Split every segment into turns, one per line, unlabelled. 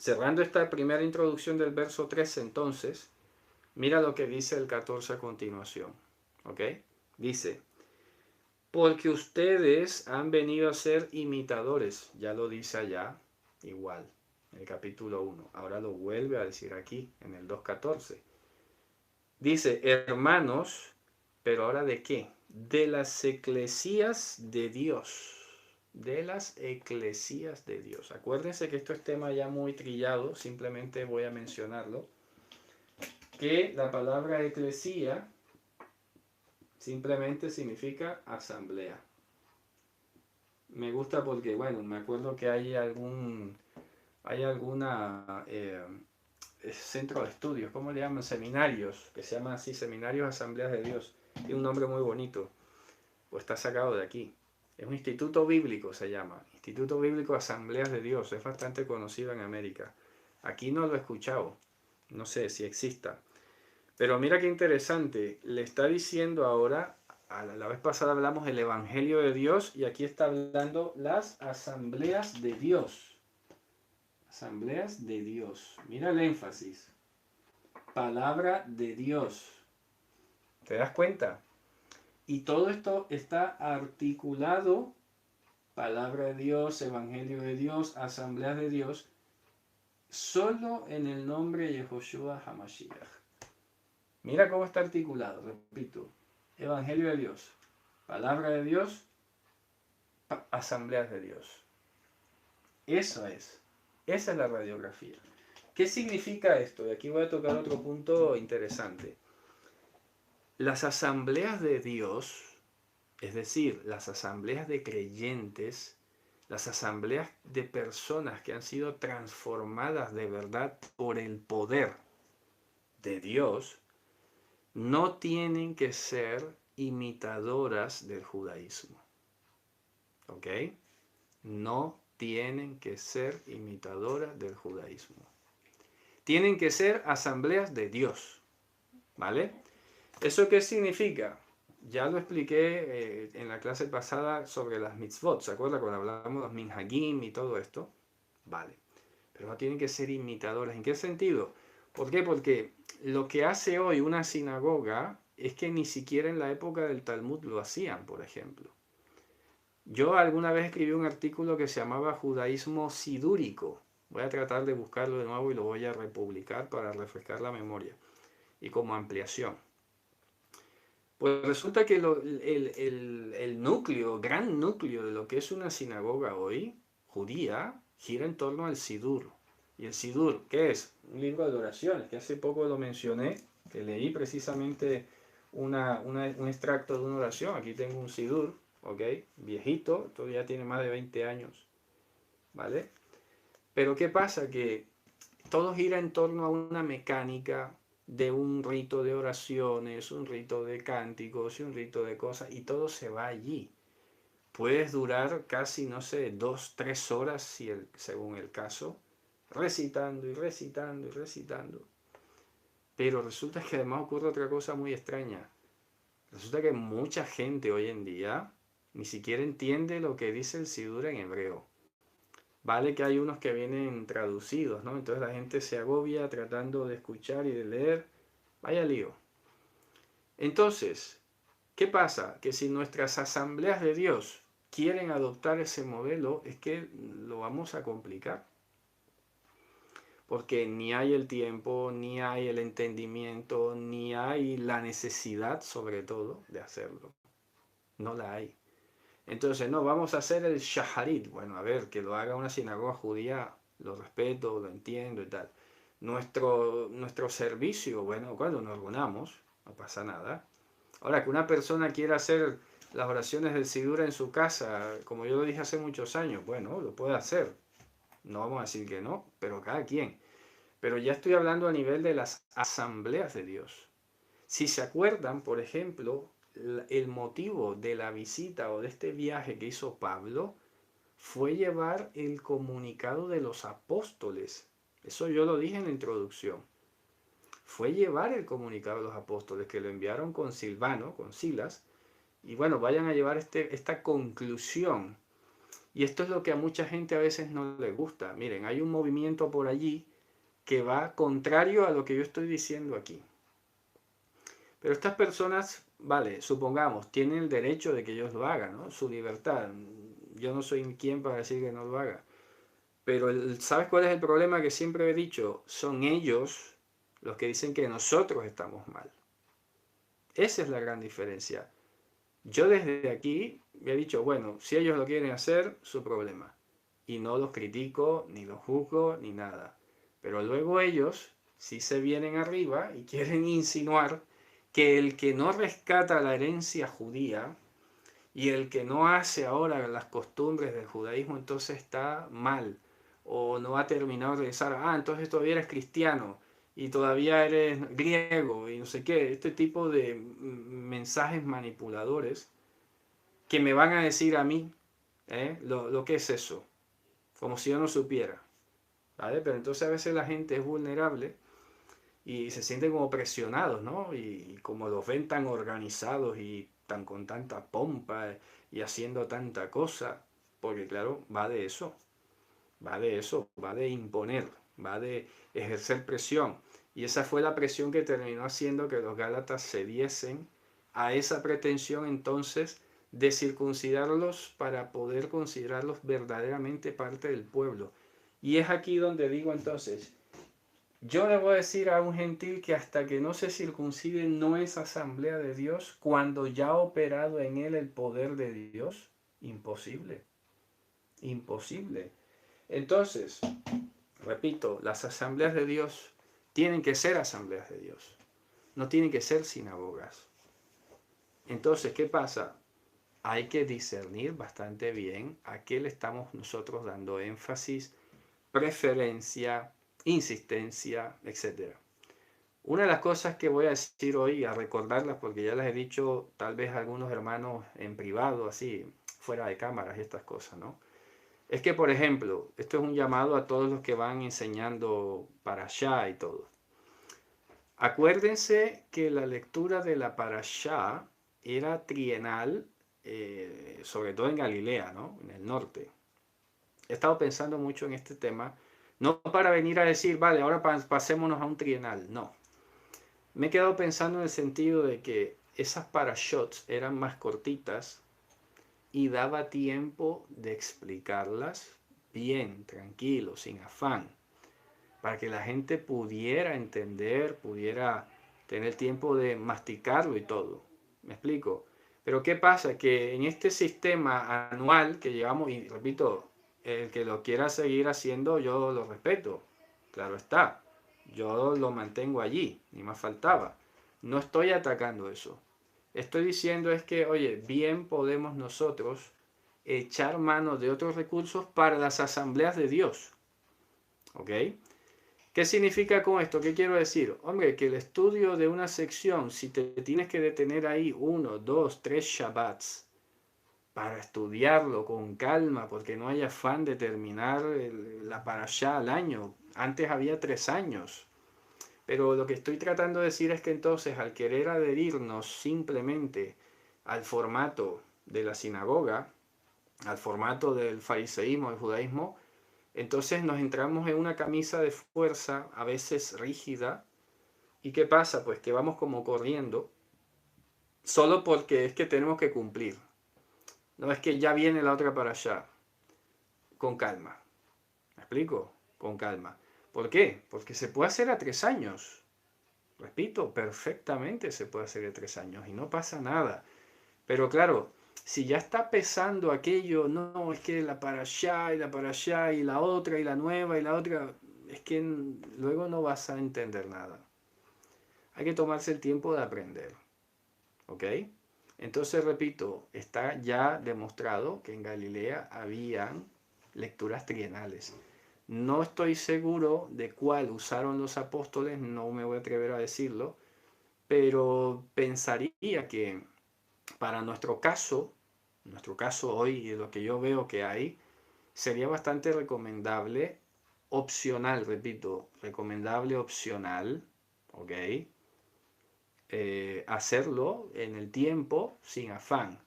Cerrando esta primera introducción del verso 13, entonces, mira lo que dice el 14 a continuación. ¿Ok? Dice, porque ustedes han venido a ser imitadores, ya lo dice allá, igual, en el capítulo 1. Ahora lo vuelve a decir aquí, en el 2.14. Dice, hermanos, pero ahora ¿de qué? De las eclesías de Dios. De las eclesías de Dios. Acuérdense que esto es tema ya muy trillado, simplemente voy a mencionarlo. Que la palabra eclesía simplemente significa asamblea. Me gusta porque, bueno, me acuerdo que hay alguna centro de estudios, ¿cómo le llaman? Seminarios, que se llaman así, seminarios asambleas de Dios. Tiene un nombre muy bonito, pues está sacado de aquí. Es un instituto bíblico, se llama. Instituto Bíblico Asambleas de Dios. Es bastante conocido en América. Aquí no lo he escuchado. No sé si exista. Pero mira qué interesante. Le está diciendo ahora, a la vez pasada hablamos del Evangelio de Dios y aquí está hablando las asambleas de Dios. Asambleas de Dios. Mira el énfasis. Palabra de Dios. ¿Te das cuenta? Y todo esto está articulado, palabra de Dios, evangelio de Dios, asambleas de Dios, solo en el nombre de Yehoshua HaMashiach. Mira cómo está articulado, repito, evangelio de Dios, palabra de Dios, asambleas de Dios. Eso es, esa es la radiografía. ¿Qué significa esto? Y aquí voy a tocar otro punto interesante. Las asambleas de Dios, es decir, las asambleas de creyentes, las asambleas de personas que han sido transformadas de verdad por el poder de Dios, no tienen que ser imitadoras del judaísmo. ¿Ok? No tienen que ser imitadoras del judaísmo. Tienen que ser asambleas de Dios. ¿Vale? ¿Eso qué significa? Ya lo expliqué en la clase pasada sobre las mitzvot, ¿se acuerda? Cuando hablamos de los minhagim y todo esto. Vale. Pero no tienen que ser imitadores. ¿En qué sentido? ¿Por qué? Porque lo que hace hoy una sinagoga es que ni siquiera en la época del Talmud lo hacían, por ejemplo. Yo alguna vez escribí un artículo que se llamaba Judaísmo Sidúrico. Voy a tratar de buscarlo de nuevo y lo voy a republicar para refrescar la memoria y como ampliación. Pues resulta que el núcleo, gran núcleo de lo que es una sinagoga hoy, judía, gira en torno al Sidur. ¿Y el Sidur qué es? Un libro de oraciones, que hace poco lo mencioné, que leí precisamente un extracto de una oración. Aquí tengo un Sidur, ¿ok? Viejito, todavía tiene más de 20 años, ¿vale? Pero ¿qué pasa? Que todo gira en torno a una mecánica de un rito de oraciones, un rito de cánticos y un rito de cosas, y todo se va allí. Puedes durar casi, no sé, 2, 3 horas según el caso, recitando y recitando y recitando. Pero resulta que además ocurre otra cosa muy extraña. Resulta que mucha gente hoy en día ni siquiera entiende lo que dice el Sidur en hebreo. Vale que hay unos que vienen traducidos, ¿no? Entonces la gente se agobia tratando de escuchar y de leer. Vaya lío. Entonces, ¿qué pasa? Que si nuestras asambleas de Dios quieren adoptar ese modelo, es que lo vamos a complicar. Porque ni hay el tiempo, ni hay el entendimiento, ni hay la necesidad, sobre todo, de hacerlo. No la hay. Entonces, no, vamos a hacer el shaharit. Bueno, a ver, que lo haga una sinagoga judía, lo respeto, lo entiendo y tal. Nuestro servicio, bueno, cuando nos reunamos, no pasa nada. Ahora, que una persona quiera hacer las oraciones del Sidur en su casa, como yo lo dije hace muchos años, bueno, lo puede hacer. No vamos a decir que no, pero cada quien. Pero ya estoy hablando a nivel de las asambleas de Dios. Si se acuerdan, por ejemplo, el motivo de la visita o de este viaje que hizo Pablo fue llevar el comunicado de los apóstoles. Eso yo lo dije en la introducción. Fue llevar el comunicado de los apóstoles que lo enviaron con Silvano, con Silas, y bueno, vayan a llevar esta conclusión. Y esto es lo que a mucha gente a veces no le gusta. Miren, hay un movimiento por allí que va contrario a lo que yo estoy diciendo aquí. Pero estas personas, vale, supongamos, tienen el derecho de que ellos lo hagan, ¿no? Su libertad. Yo no soy quien para decir que no lo haga. Pero ¿sabes cuál es el problema que siempre he dicho? Son ellos los que dicen que nosotros estamos mal. Esa es la gran diferencia. Yo desde aquí he dicho, bueno, si ellos lo quieren hacer, su problema. Y no los critico, ni los juzgo, ni nada. Pero luego ellos sí se vienen arriba y quieren insinuar que el que no rescata la herencia judía y el que no hace ahora las costumbres del judaísmo, entonces está mal. O no ha terminado de regresar. Ah, entonces todavía eres cristiano y todavía eres griego y no sé qué. Este tipo de mensajes manipuladores que me van a decir a mí lo que es eso, como si yo no supiera, ¿vale? Pero entonces a veces la gente es vulnerable y se sienten como presionados, ¿no? Y como los ven tan organizados y tan con tanta pompa y haciendo tanta cosa, porque claro, va de eso, va de eso, va de imponer, va de ejercer presión. Y esa fue la presión que terminó haciendo que los Gálatas cediesen a esa pretensión entonces de circuncidarlos para poder considerarlos verdaderamente parte del pueblo. Y es aquí donde digo entonces, yo le voy a decir a un gentil que hasta que no se circuncide no es asamblea de Dios, cuando ya ha operado en él el poder de Dios. Imposible, imposible. Entonces, repito, las asambleas de Dios tienen que ser asambleas de Dios, no tienen que ser sinagogas. Entonces, ¿qué pasa? Hay que discernir bastante bien a qué le estamos nosotros dando énfasis, preferencia, insistencia, etc. Una de las cosas que voy a decir hoy, a recordarlas porque ya las he dicho tal vez a algunos hermanos en privado, así, fuera de cámaras y estas cosas, ¿no? Es que, por ejemplo, esto es un llamado a todos los que van enseñando Parashá y todo. Acuérdense que la lectura de la Parashá era trienal, sobre todo en Galilea, ¿no? En el norte. He estado pensando mucho en este tema, no para venir a decir, vale, ahora pasémonos a un trienal, no. Me he quedado pensando en el sentido de que esas parashots eran más cortitas y daba tiempo de explicarlas bien, tranquilo, sin afán, para que la gente pudiera entender, pudiera tener tiempo de masticarlo y todo. ¿Me explico? Pero ¿qué pasa? Que en este sistema anual que llevamos, y repito, el que lo quiera seguir haciendo, yo lo respeto, claro está, yo lo mantengo allí, ni más faltaba. No estoy atacando eso. Estoy diciendo es que, oye, bien podemos nosotros echar mano de otros recursos para las asambleas de Dios. ¿Ok? ¿Qué significa con esto? ¿Qué quiero decir? Hombre, que el estudio de una sección, si te tienes que detener ahí 1, 2, 3 Shabbats para estudiarlo con calma, porque no hay afán de terminar la parashá al año. Antes había 3 años. Pero lo que estoy tratando de decir es que entonces al querer adherirnos simplemente al formato de la sinagoga, al formato del fariseísmo, del judaísmo, entonces nos entramos en una camisa de fuerza, a veces rígida. ¿Y qué pasa? Pues que vamos como corriendo, solo porque es que tenemos que cumplir. No es que ya viene la otra para allá. Con calma. ¿Me explico? Con calma. ¿Por qué? Porque se puede hacer a 3 años. Repito, perfectamente se puede hacer a 3 años y no pasa nada. Pero claro, si ya está pesando aquello, no, es que la para allá y la para allá y la otra y la nueva y la otra, es que luego no vas a entender nada. Hay que tomarse el tiempo de aprender. ¿Ok? Entonces, repito, está ya demostrado que en Galilea habían lecturas trienales. No estoy seguro de cuál usaron los apóstoles, no me voy a atrever a decirlo, pero pensaría que para nuestro caso hoy y lo que yo veo que hay, sería bastante recomendable, opcional, repito, recomendable opcional, ¿ok? Hacerlo en el tiempo sin afán.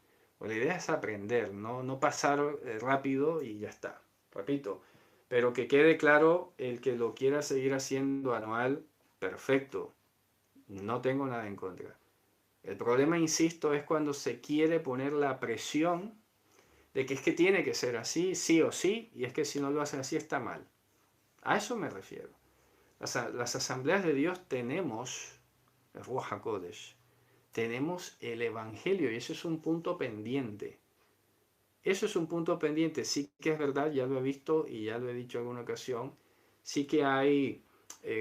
Pues la idea es aprender, no pasar rápido y ya está. Repito, pero que quede claro, el que lo quiera seguir haciendo anual, perfecto, no tengo nada en contra. El problema, insisto, es cuando se quiere poner la presión de que es que tiene que ser así, sí o sí, y es que si no lo hace así está mal. A eso me refiero. Las asambleas de Dios tenemos el Ruach HaKodesh, tenemos el Evangelio, y eso es un punto pendiente. Eso es un punto pendiente, sí que es verdad, ya lo he visto y ya lo he dicho en alguna ocasión, sí que hay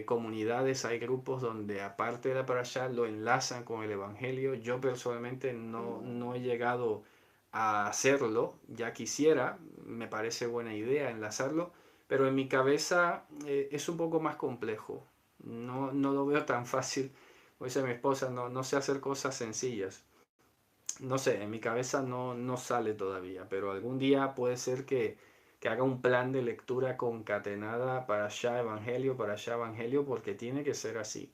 comunidades, hay grupos donde aparte de la parashá lo enlazan con el Evangelio. Yo personalmente no he llegado a hacerlo, ya quisiera, me parece buena idea enlazarlo, pero en mi cabeza es un poco más complejo, no lo veo tan fácil, como dice mi esposa, no sé hacer cosas sencillas. No sé, en mi cabeza no sale todavía, pero algún día puede ser que haga un plan de lectura concatenada para allá Evangelio, porque tiene que ser así.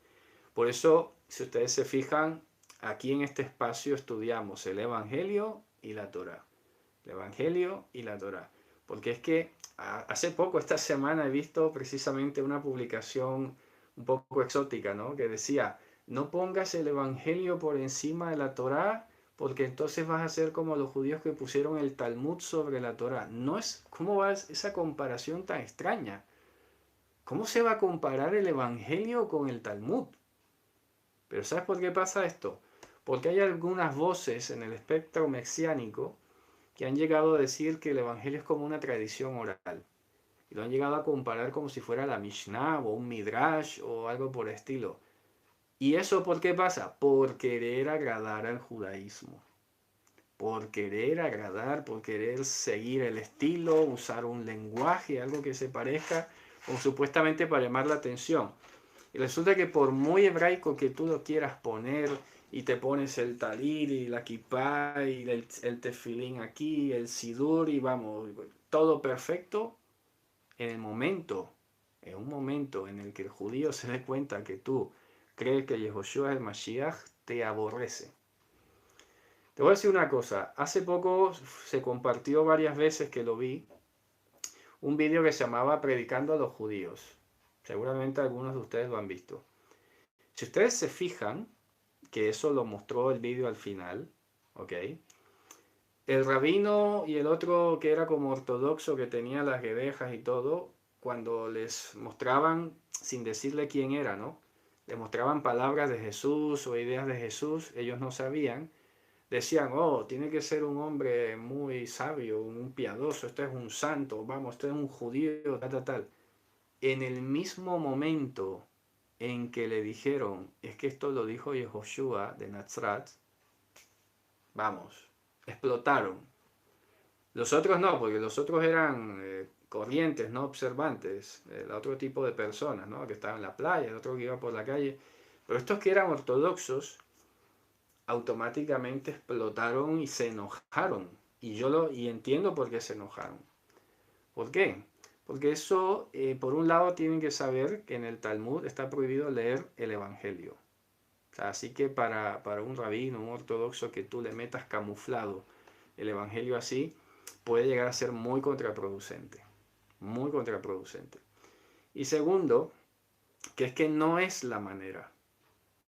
Por eso, si ustedes se fijan, aquí en este espacio estudiamos el Evangelio y la Torá. El Evangelio y la Torá. Porque es que hace poco, esta semana, he visto precisamente una publicación un poco exótica, ¿no? Que decía, no pongas el Evangelio por encima de la Torá, porque entonces vas a ser como los judíos que pusieron el Talmud sobre la Torá. No es, ¿cómo va esa comparación tan extraña? ¿Cómo se va a comparar el Evangelio con el Talmud? Pero ¿sabes por qué pasa esto? Porque hay algunas voces en el espectro mesiánico que han llegado a decir que el Evangelio es como una tradición oral. Y lo han llegado a comparar como si fuera la Mishnah o un Midrash o algo por el estilo. ¿Y eso por qué pasa? Por querer agradar al judaísmo. Por querer agradar, por querer seguir el estilo, usar un lenguaje, algo que se parezca, o supuestamente para llamar la atención. Y resulta que por muy hebraico que tú lo quieras poner, y te pones el talit y la kippah y el tefilín aquí, el sidur y vamos, todo perfecto, en un momento en el que el judío se dé cuenta que tú crees que Yehoshua es el Mashiach, te aborrece. Te voy a decir una cosa, hace poco se compartió varias veces que lo vi, un vídeo que se llamaba Predicando a los Judíos. Seguramente algunos de ustedes lo han visto. Si ustedes se fijan, que eso lo mostró el vídeo al final, ¿ok? El rabino y el otro que era como ortodoxo, que tenía las guedejas y todo, cuando les mostraban, sin decirle quién era, ¿no? Les mostraban palabras de Jesús o ideas de Jesús, ellos no sabían. Decían, oh, tiene que ser un hombre muy sabio, un piadoso, este es un santo, vamos, este es un judío, tal, tal, tal. En el mismo momento en que le dijeron, es que esto lo dijo Yehoshua de Nazaret, vamos, explotaron. Los otros no, porque los otros eran corrientes, no observantes, el otro tipo de personas, ¿no? Que estaban en la playa, el otro que iba por la calle. Pero estos que eran ortodoxos, automáticamente explotaron y se enojaron. Y entiendo por qué se enojaron. ¿Por qué? Porque eso, por un lado, tienen que saber que en el Talmud está prohibido leer el Evangelio. O sea, así que para un rabino, un ortodoxo, que tú le metas camuflado el Evangelio así, puede llegar a ser muy contraproducente. Muy contraproducente. Y segundo, que es que no es la manera.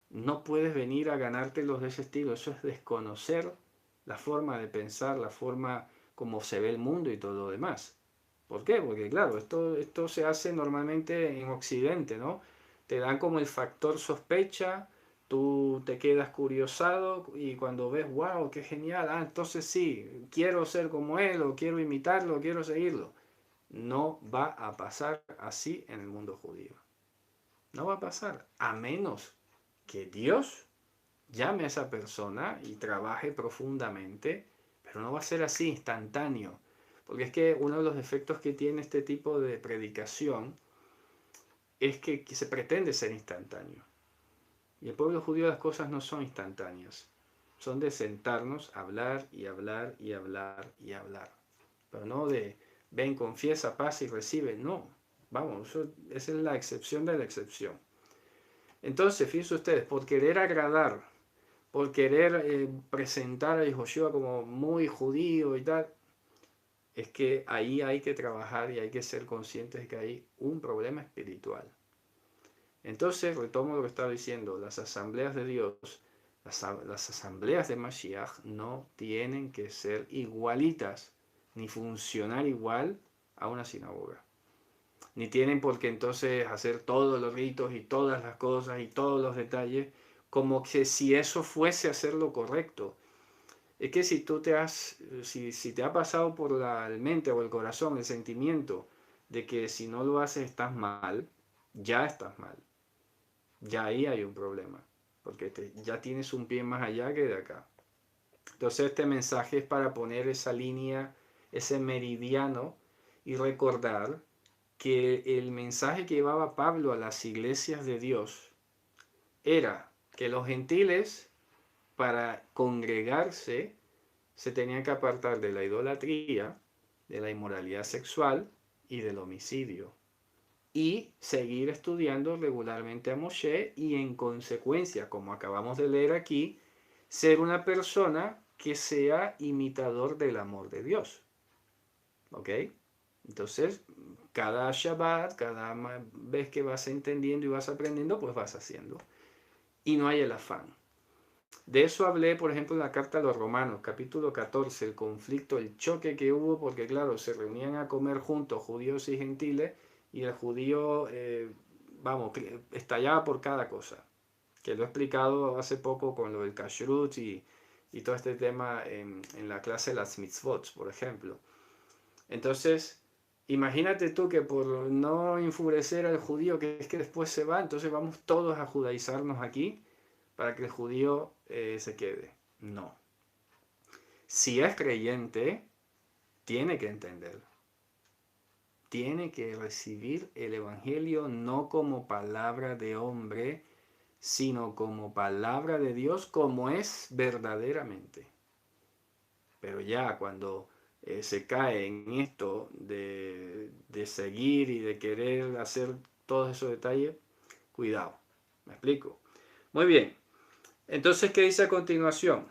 No puedes venir a ganártelos de ese estilo. Eso es desconocer la forma de pensar, la forma como se ve el mundo y todo lo demás. ¿Por qué? Porque claro, esto se hace normalmente en Occidente, ¿no? Te dan como el factor sospecha, tú te quedas curiosado y cuando ves, wow, qué genial, entonces sí, quiero ser como él o quiero imitarlo, o quiero seguirlo. No va a pasar así en el mundo judío. No va a pasar, a menos que Dios llame a esa persona y trabaje profundamente, pero no va a ser así instantáneo. Porque es que uno de los efectos que tiene este tipo de predicación es que se pretende ser instantáneo. Y el pueblo judío las cosas no son instantáneas. Son de sentarnos, hablar y hablar y hablar y hablar. Pero no de ven, confiesa, pasa y recibe. No. Vamos, esa es la excepción de la excepción. Entonces, fíjense ustedes, por querer agradar, por querer presentar a Yehoshua como muy judío y tal, es que ahí hay que trabajar y hay que ser conscientes de que hay un problema espiritual. Entonces, retomo lo que estaba diciendo, las asambleas de Dios, las asambleas de Mashiach no tienen que ser igualitas, ni funcionar igual a una sinagoga. Ni tienen por qué entonces hacer todos los ritos y todas las cosas y todos los detalles, como que si eso fuese hacer lo correcto. Es que si tú si te ha pasado por la mente o el corazón el sentimiento de que si no lo haces estás mal, ya estás mal. Ya ahí hay un problema, porque ya tienes un pie más allá que de acá. Entonces este mensaje es para poner esa línea, ese meridiano y recordar que el mensaje que llevaba Pablo a las iglesias de Dios era que los gentiles, para congregarse, se tenían que apartar de la idolatría, de la inmoralidad sexual y del homicidio. Y seguir estudiando regularmente a Moshe y en consecuencia, como acabamos de leer aquí, ser una persona que sea imitador del amor de Dios. ¿Ok? Entonces, cada Shabbat, cada vez que vas entendiendo y vas aprendiendo, pues vas haciendo. Y no hay el afán. De eso hablé, por ejemplo, en la carta a los Romanos, capítulo 14, el conflicto, el choque que hubo, porque claro, se reunían a comer juntos judíos y gentiles, y el judío, estallaba por cada cosa, que lo he explicado hace poco con lo del kashrut y todo este tema en la clase de las mitzvot, por ejemplo. Entonces, imagínate tú que por no enfurecer al judío, que es que después se va, entonces vamos todos a judaizarnos aquí para que el judío se quede. No. Si es creyente, tiene que entender. Tiene que recibir el Evangelio no como palabra de hombre, sino como palabra de Dios, como es verdaderamente. Pero ya cuando se cae en esto de seguir y de querer hacer todos esos detalles, cuidado. ¿Me explico? Muy bien. Entonces, ¿qué dice a continuación?